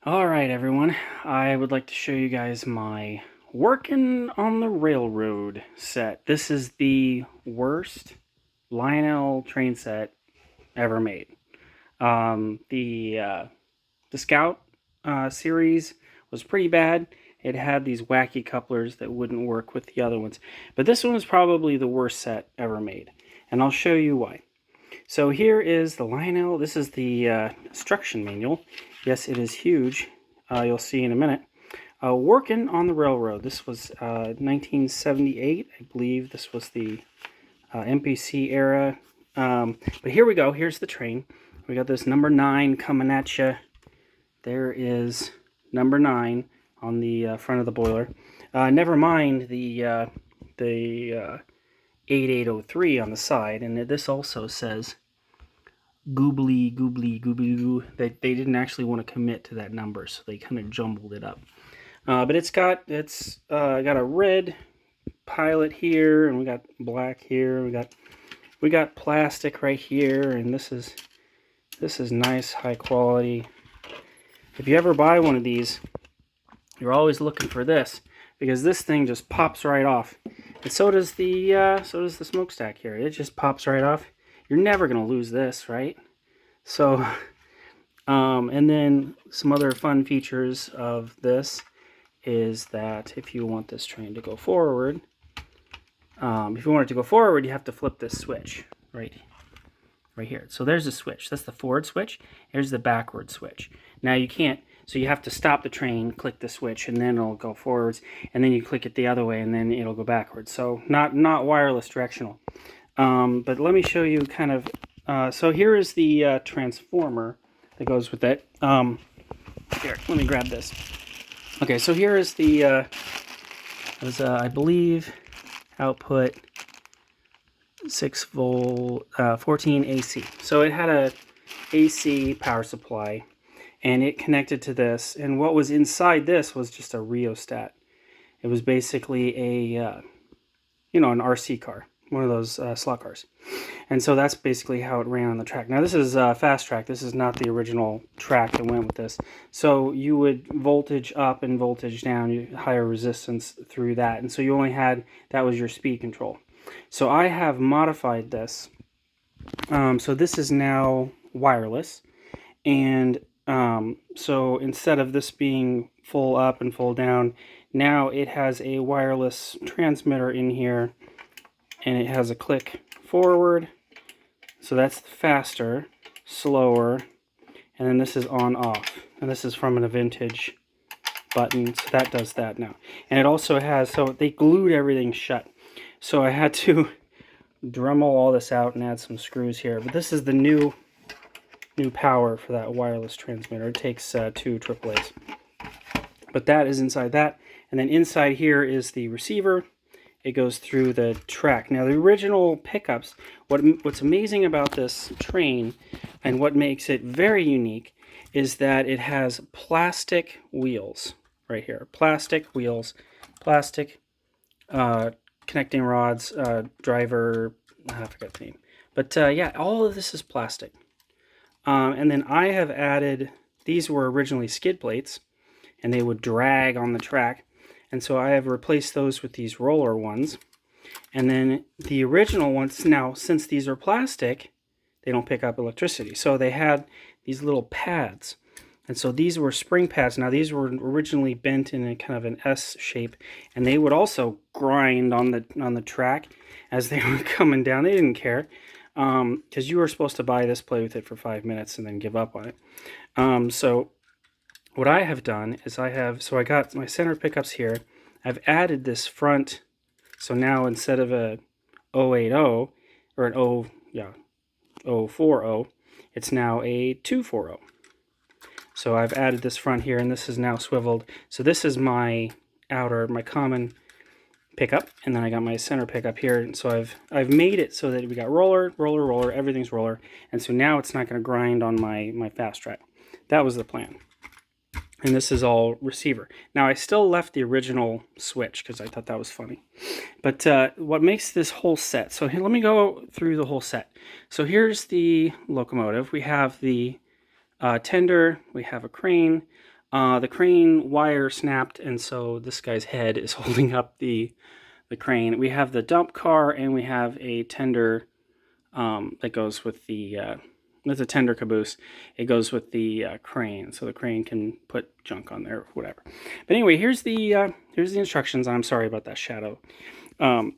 Alright everyone, I would like to show you guys my Workin' on the Railroad set. This is the worst Lionel train set ever made. The Scout series was pretty bad. It had these wacky couplers that wouldn't work with the other ones. But this one was probably the worst set ever made. And I'll show you why. So here is the Lionel. This is the instruction manual. Yes, it is huge. You'll see in a minute. Working on the railroad. This was 1978. I believe this was the MPC era. But here we go. Here's the train. We got this number 9 coming at you. There is number 9 on the front of the boiler. Never mind the 8803 on the side, and this also says goobly goobly goobly goo. They didn't actually want to commit to that number, so they kind of jumbled it up. But it's got a red pilot here, and we got black here. We got plastic right here, and this is nice, high quality. If you ever buy one of these, you're always looking for this, because this thing just pops right off. And so does the smokestack here. It just pops right off. You're never gonna lose this, right? So, and then some other fun features of this is that if you want this train to go forward, you have to flip this switch right here. So there's a switch. That's the forward switch. Here's the backward switch. Now you can't. So you have to stop the train, click the switch, and then it'll go forwards, and then you click it the other way, and then it'll go backwards. So not wireless directional. But let me show you kind of, so here is the transformer that goes with it. Here, let me grab this. Okay, so here is the, I believe, output 6 volt, 14 AC. So it had a AC power supply, and it connected to this, and what was inside this was just a rheostat. It was basically a, an RC car, one of those slot cars. And so that's basically how it ran on the track. Now this is fast track. This is not the original track that went with this. So you would voltage up and voltage down, higher resistance through that. And so you only had, that was your speed control. So I have modified this. So this is now wireless. And so instead of this being full up and full down, now it has a wireless transmitter in here, and it has a click forward. So that's faster, slower, and then this is on off. And this is from a vintage button, so that does that now. And it also has, so they glued everything shut. So I had to Dremel all this out and add some screws here. But this is the new power for that wireless transmitter. It takes 2 AAAs. But that is inside that. And then inside here is the receiver. It goes through the track. Now the original pickups, what's amazing about this train and what makes it very unique is that it has plastic wheels right here. Plastic wheels, plastic connecting rods, driver, I forgot the name. But yeah, all of this is plastic. And then I have added, these were originally skid plates, and they would drag on the track. And so I have replaced those with these roller ones. And then the original ones, now since these are plastic, they don't pick up electricity. So they had these little pads. And so these were spring pads. Now these were originally bent in a kind of an S shape, and they would also grind on the track as they were coming down. They didn't care, because you were supposed to buy this, play with it for 5 minutes, and then give up on it. So what I have done is I got my center pickups here. I've added this front, so now instead of a 080 or an 040, it's now a 240. So I've added this front here, and this is now swiveled. So this is my common pickup, and then I got my center pickup here. And so I've made it so that we got roller, roller, roller, everything's roller, and so now it's not going to grind on my fast track. That was the plan. And this is all receiver. Now I still left the original switch because I thought that was funny. But what makes this whole set, so here, let me go through the whole set. So here's the locomotive. We have the tender, we have a crane, The crane wire snapped, and so this guy's head is holding up the crane. We have the dump car, and we have a tender that goes with the that's a tender caboose. It goes with the crane, so the crane can put junk on there or whatever. But anyway, here's the instructions. I'm sorry about that shadow. So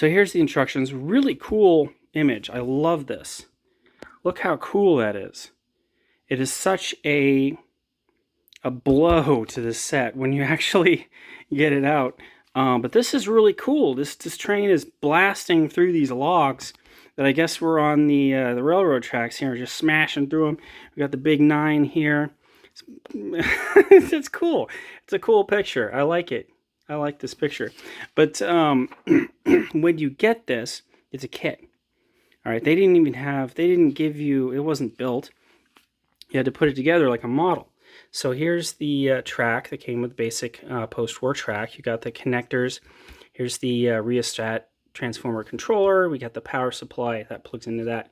here's the instructions. Really cool image. I love this. Look how cool that is. It is such a blow to the set when you actually get it out. But this is really cool. This train is blasting through these logs that I guess were on the railroad tracks here, just smashing through them. We got the big 9 here. It's cool. It's a cool picture. I like it. I like this picture. But when you get this, it's a kit. All right, they didn't give you, it wasn't built. You had to put it together like a model. So here's the track that came with basic post-war track. You got the connectors. Here's the rheostat transformer controller. We got the power supply that plugs into that.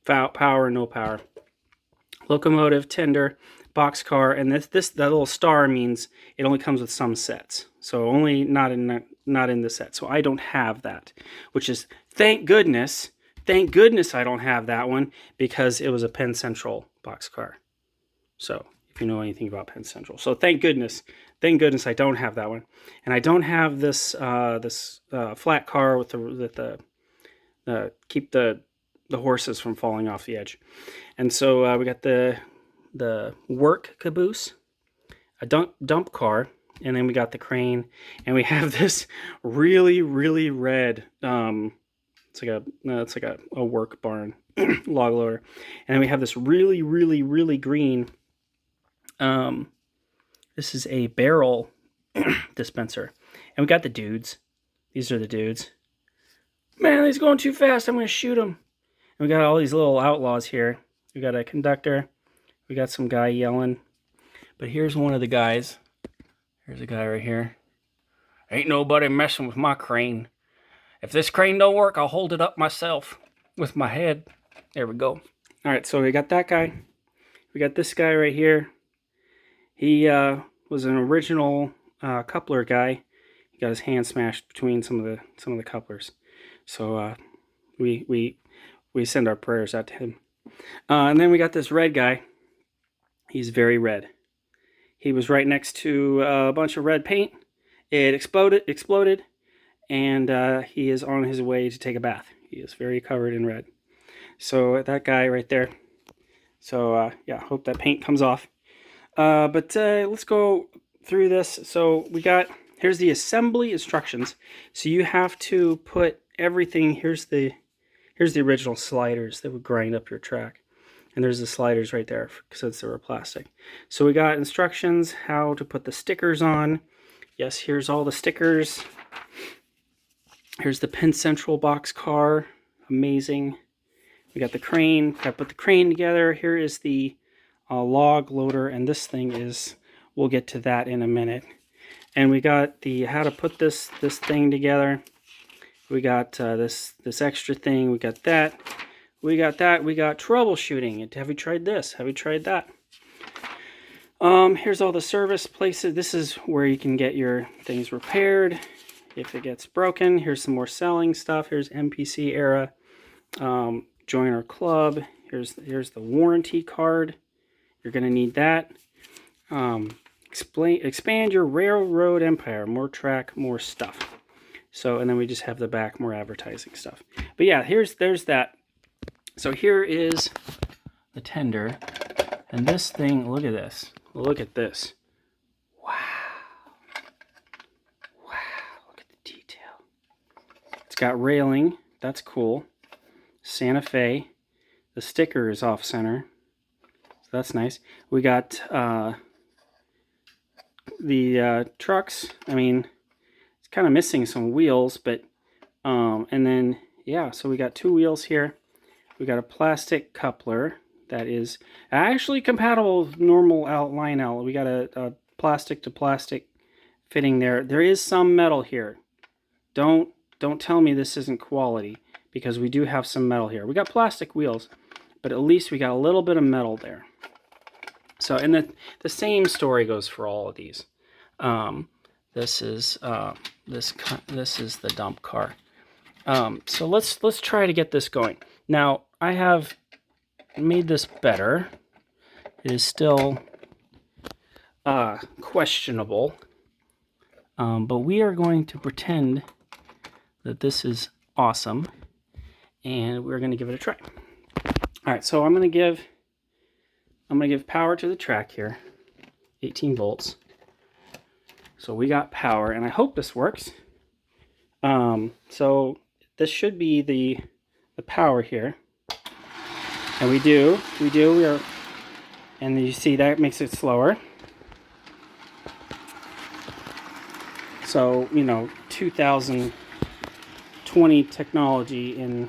Power, no power. Locomotive, tender, boxcar, and that little star means it only comes with some sets. So only not in the set. So I don't have that, which is thank goodness. Thank goodness I don't have that one because it was a Penn Central boxcar. So if you know anything about Penn Central, so thank goodness I don't have that one, and I don't have this flat car with the keep the horses from falling off the edge. And so we got the work caboose, a dump car, and then we got the crane, and we have this really red. It's like a work barn log loader, and then we have this really green. This is a barrel dispenser, and we got the dudes. These are the dudes. Man, he's going too fast. I'm gonna shoot him. And we got all these little outlaws here. We got a conductor. We got some guy yelling. But here's one of the guys. Here's a guy right here. Ain't nobody messing with my crane. If this crane don't work, I'll hold it up myself with my head. There we go. All right, so we got that guy. We got this guy right here. He was an original coupler guy. He got his hand smashed between some of the couplers. So we send our prayers out to him. And then we got this red guy. He's very red. He was right next to a bunch of red paint. It exploded, and he is on his way to take a bath. He is very covered in red. So that guy right there. So yeah, hope that paint comes off. But let's go through this. So here's the assembly instructions. So you have to put everything. Here's the original sliders that would grind up your track. And there's the sliders right there because they were plastic. So we got instructions how to put the stickers on. Yes, here's all the stickers. Here's the Penn Central boxcar. Amazing. We got the crane. Got to put the crane together. Here is the log loader, and this thing is, we'll get to that in a minute. And we got the how to put this thing together. We got this extra thing. We got that. We got that. We got troubleshooting. Have you tried this? Have you tried that? Here's all the service places. This is where you can get your things repaired if it gets broken. Here's some more selling stuff. Here's MPC era. Join our club. Here's the warranty card. You're going to need that. Expand your railroad empire. More track, more stuff. So, and then we just have the back, more advertising stuff. But yeah, there's that. So here is the tender. And this thing, look at this. Look at this. Wow. Wow, look at the detail. It's got railing. That's cool. Santa Fe. The sticker is off center. So that's nice. We got the trucks. I mean, it's kind of missing some wheels, but and then yeah, so we got 2 wheels here. We got a plastic coupler that is actually compatible with normal Lionel. We got a plastic to plastic fitting there. There is some metal here. Don't tell me this isn't quality, because we do have some metal here. We got plastic wheels, but at least we got a little bit of metal there. So, and the same story goes for all of these. This is this is the dump car. So let's try to get this going. Now I have made this better. It is still questionable, but we are going to pretend that this is awesome, and we're going to give it a try. All right, so I'm going to give power to the track here, 18 volts. So we got power, and I hope this works. So this should be the power here, and we are, and you see that makes it slower. So, you know, 2020 technology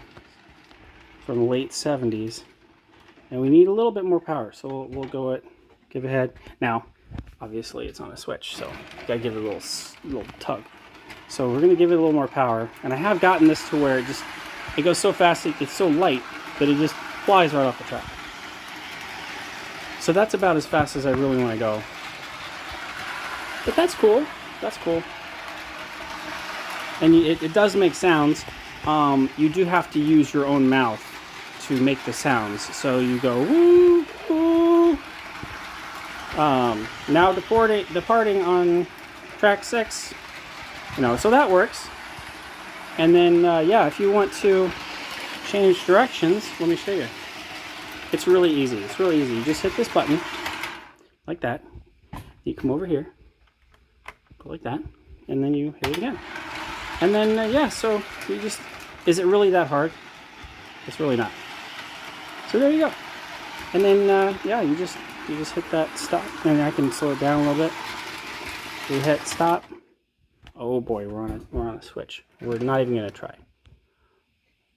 from the late 70s, and we need a little bit more power. So we'll give ahead. Now, obviously, it's on a switch, so you gotta give it a little tug. So we're gonna give it a little more power, and I have gotten this to where it goes so fast, it's so light that it just flies right off the track. So that's about as fast as I really want to go. But that's cool. That's cool. And it does make sounds. You do have to use your own mouth to make the sounds. So you go woo, woo. Now departing on track 6. You know, so that works. And then yeah, if you want to change directions, let me show you. It's really easy. It's really easy. You just hit this button like that. You come over here, go like that, and then you hit it again. And then yeah, so you just, is it really that hard? It's really not. So there you go. And then yeah, you just hit that stop, and I can slow it down a little bit. We hit stop. Oh boy, we're on a switch. We're not even gonna try.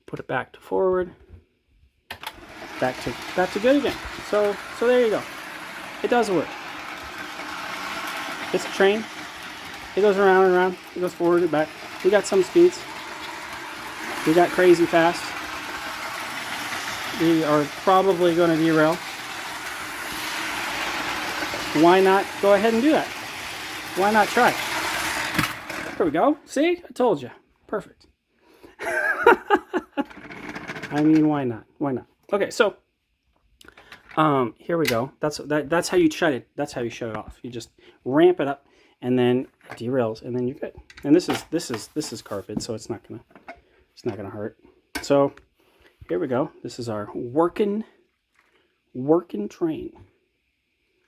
Put it back to forward. Back to good again. So there you go. It does work. It's a train. It goes around and around. It goes forward and back. We got some speeds. We got crazy fast. We are probably going to derail. Why not go ahead and do that? Why not try? There we go. See? I told you. Perfect. I mean, why not? Why not? Okay, so here we go. That's how you shut it. That's how you shut it off. You just ramp it up, and then it derails, and then you're good. And this is carpet, so it's not gonna hurt. So here we go. This is our working train.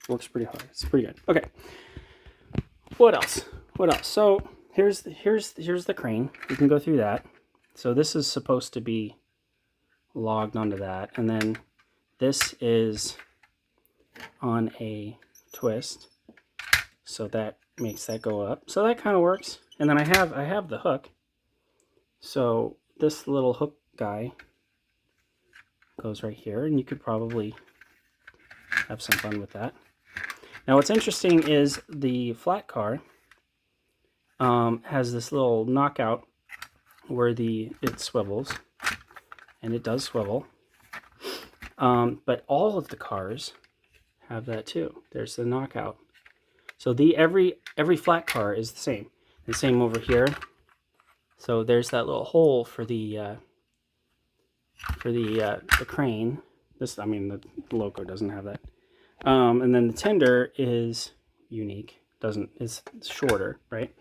Works pretty hard. It's pretty good. Okay. What else? So here's the crane. You can go through that. So this is supposed to be logged onto that, and then this is on a twist, so that makes that go up. So that kind of works. And then I have the hook. So this little hook guy goes right here, and you could probably have some fun with that. Now what's interesting is the flat car has this little knockout where it swivels, and it does swivel. But all of the cars have that too. There's the knockout. So every flat car is the same. The same over here. So there's that little hole for the crane. The Loco doesn't have that. And then the tender is unique. It's shorter, right?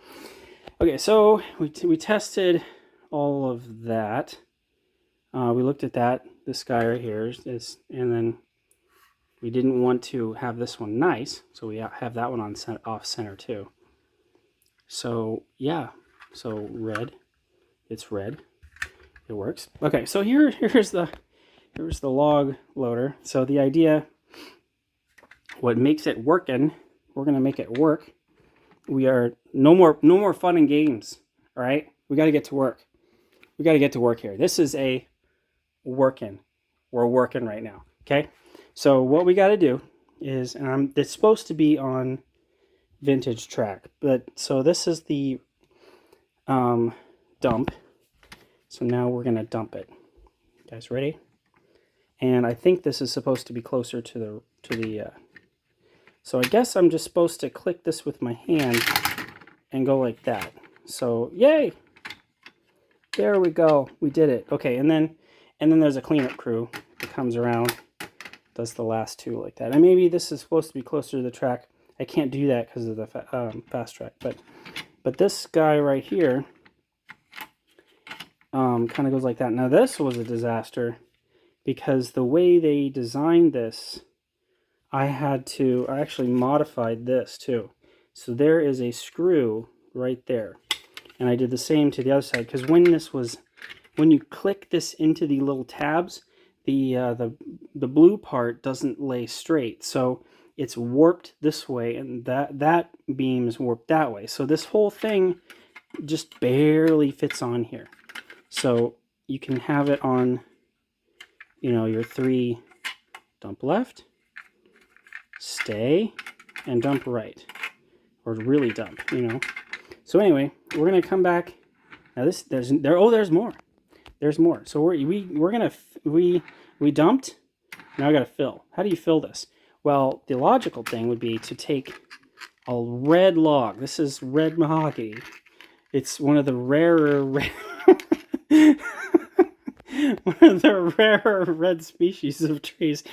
Okay, so we tested all of that. We looked at that. This guy right here is, and then we didn't want to have this one nice, so we have that one on off center too. So yeah, so red, it's red. It works. Okay, so here's the log loader. So the idea, what makes it working, we're gonna make it work. We are no more fun and games. All right, we got to get to work. We got to get to work here. This is a Workin. We're working right now. Okay, so what we got to do is, it's supposed to be on vintage track, but so this is the dump. So now we're gonna dump it. You guys ready? And I think this is supposed to be closer to the So I guess I'm just supposed to click this with my hand and go like that. So yay! There we go. We did it. Okay, and then there's a cleanup crew that comes around, does the last two like that. And maybe this is supposed to be closer to the track. I can't do that because of the fast track. But this guy right here kind of goes like that. Now this was a disaster because the way they designed this, I actually modified this too. So there is a screw right there. And I did the same to the other side because when you click this into the little tabs, the blue part doesn't lay straight. So it's warped this way and that beam is warped that way. So this whole thing just barely fits on here. So you can have it on, you know, your 3 dump left, stay, and dump right, or really dump, you know. So anyway, we're gonna come back. Now there's more. There's more. So we dumped. Now I gotta fill. How do you fill this? Well, the logical thing would be to take a red log. This is red mahogany. It's one of the rarer one of the rarer red species of trees.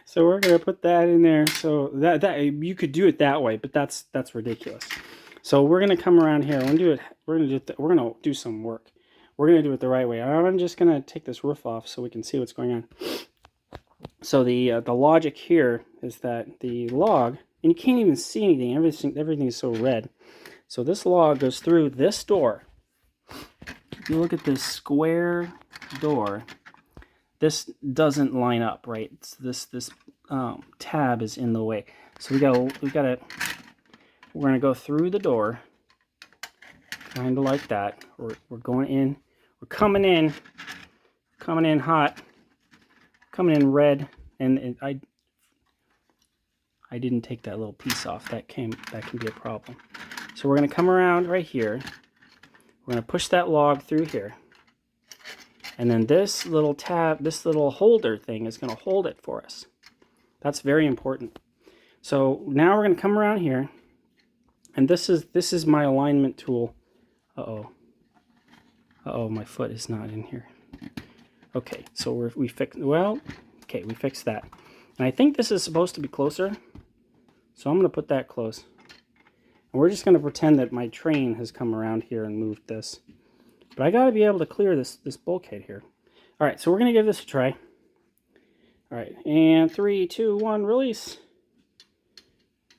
So we're gonna put that in there. So that you could do it that way, but that's ridiculous. So we're gonna come around here. We're gonna do some work. We're gonna do it the right way. I'm just gonna take this roof off so we can see what's going on. So the logic here is that the log, and you can't even see anything. Everything is so red. So this log goes through this door. If you look at this square door, this doesn't line up, right? This tab is in the way. So we're gonna go through the door, kind of like that. We're going in. We're coming in hot, coming in red, and I didn't take that little piece off. That can be a problem. So we're gonna come around right here. We're gonna push that log through here. And then this little tab, this little holder thing is going to hold it for us. That's very important. So now we're going to come around here. And this is my alignment tool. Uh-oh, my foot is not in here. Okay, so we fixed that. And I think this is supposed to be closer. So I'm going to put that close. And we're just going to pretend that my train has come around here and moved this. But I got to be able to clear this bulkhead here. All right, so we're going to give this a try. All right, and 3, 2, 1, release.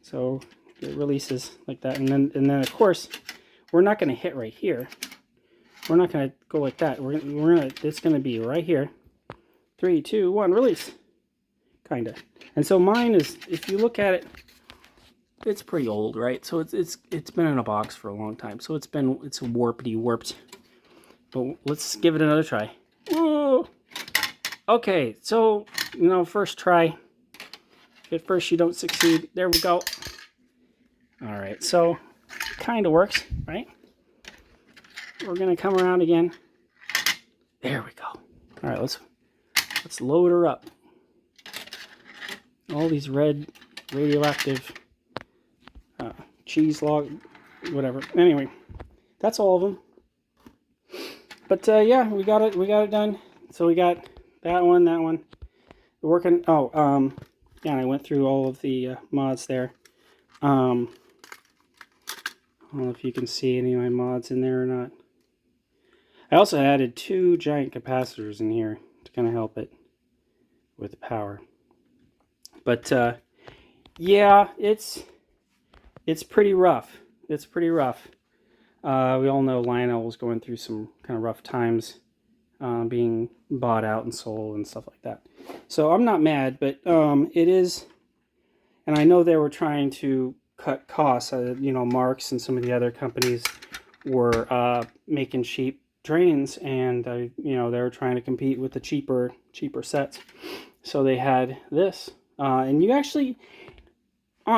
So it releases like that, and then of course we're not going to hit right here. We're not going to go like that. It's going to be right here. 3, 2, 1, release. Kinda. And so mine is, if you look at it, it's pretty old, right? So it's been in a box for a long time. So it's warped. But let's give it another try. Whoa! Okay, so, you know, first try. At first you don't succeed. There we go. All right, so kind of works, right? We're gonna come around again. There we go. All right, let's load her up. All these red radioactive cheese log, whatever. Anyway, that's all of them. But yeah, we got it done. So we got that one. We're working. Yeah, and I went through all of the mods there. I don't know if you can see any of my mods in there or not. I also added 2 giant capacitors in here to kind of help it with the power. But yeah, it's pretty rough. It's pretty rough. We all know Lionel was going through some kind of rough times, being bought out and sold and stuff like that. So I'm not mad, but it is, and I know they were trying to cut costs. You know, Marks and some of the other companies were making cheap trains, and you know, they were trying to compete with the cheaper sets. So they had this, and you actually,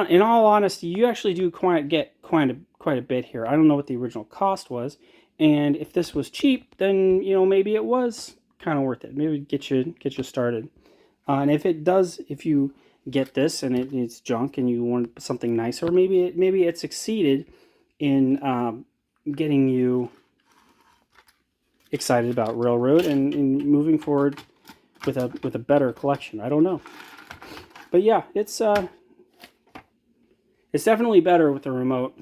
in all honesty, you actually do get quite a bit here. I don't know what the original cost was, and if this was cheap, then, you know, maybe it was kind of worth it. Maybe get you started. And if it does, if you get this and it's junk and you want something nice, or maybe it succeeded in getting you excited about Railroad and moving forward with a better collection. I don't know, but yeah, it's definitely better with the remote,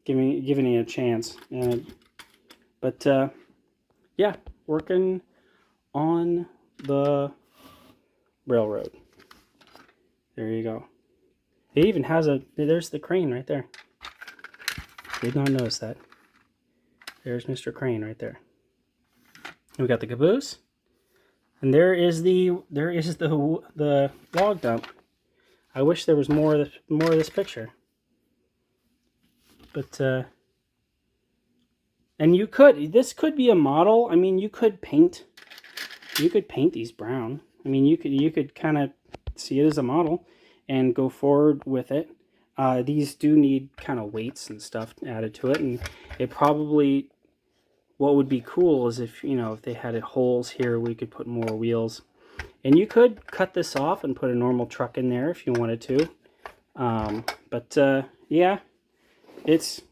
giving it a chance. But yeah, working on the Railroad. There you go. It even has there's the crane right there. Did not notice that. There's Mr. Crane right there. And we got the caboose. And there is the log dump. I wish there was more of this picture. But and this could be a model. I mean, you could paint these brown. I mean, you could kind of see it as a model and go forward with it. These do need kind of weights and stuff added to it, and it probably, what would be cool is if they had holes here, we could put more wheels, and you could cut this off and put a normal truck in there if you wanted to. But yeah, it's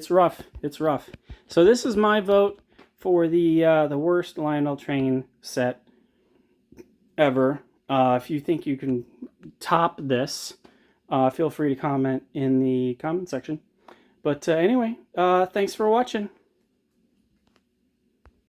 rough. It's rough. So this is my vote for the worst Lionel train set ever. If you think you can top this, feel free to comment in the comment section. But anyway, thanks for watching.